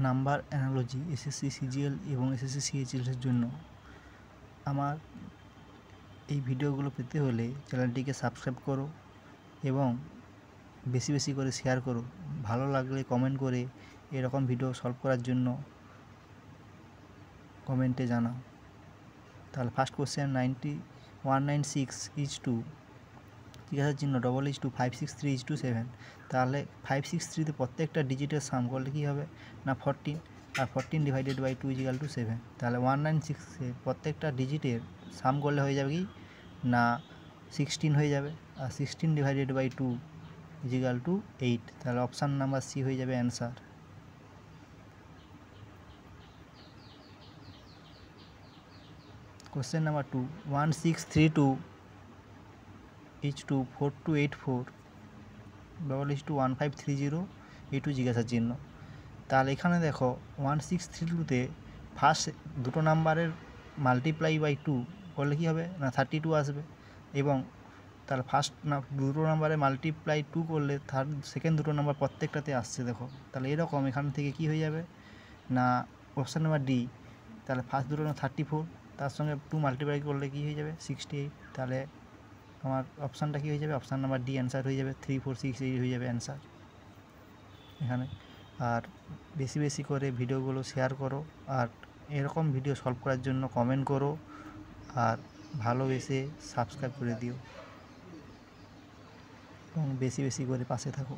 Number analogy SSC CGL এবং SSC সিএইচএসের জন্য। আমার এই ভিডিওগুলো পেতে হলে চ্যানেলটিকে সাবস্ক্রাইব করো এবং বেশি বেশি করে শেয়ার করো। ভালো লাগলে কমেন্ট করে এরকম ভিডিও সলভ করার জন্য কমেন্টে জানাও। তাহলে ফার্স্ট কোশ্চেন 196:2 জিজ্ঞাসার চিহ্ন $2 563:7। তাহলে 563তে প্রত্যেকটা ডিজিটের সাম করলে কী হবে না 14, আর 14/2 = 7। তাহলে 196 প্রত্যেকটা ডিজিটের সাম করলে হয়ে যাবে কি না 16 হয়ে যাবে, আর 16/2 = 8। তাহলে অপশান নাম্বার সি হয়ে যাবে অ্যান্সার। কোশ্চেন নাম্বার 2 1632:2 4284 =1530 জিজ্ঞাসার চিহ্ন। তাহলে এখানে দেখো 1632তে ফার্স্ট দুটো নাম্বারের মাল্টিপ্লাই বাই 2 করলে কী হবে না 32 আসবে, এবং তাহলে ফার্স্ট দুটো নাম্বারে মাল্টিপ্লাই 2 করলে সেকেন্ড দুটো নাম্বার প্রত্যেকটাতে আসছে দেখো। তাহলে এরকম এখান থেকে কি হয়ে যাবে না অপশান নাম্বার ডি। তাহলে ফার্স্ট দুটো 34, তার সঙ্গে 2 মাল্টিপ্লাই করলে কী হয়ে যাবে 68। তাহলে আমার অপশানটা কী হয়ে যাবে, অপশান নাম্বার ডি অ্যান্সার হয়ে যাবে। 3468 হয়ে যাবে অ্যান্সার এখানে। আর বেশি বেশি করে ভিডিওগুলো শেয়ার করো, আর এরকম ভিডিও সলভ করার জন্য কমেন্ট করো, আর ভালোবেসে সাবস্ক্রাইব করে দিও এবং বেশি বেশি করে পাশে থাকো।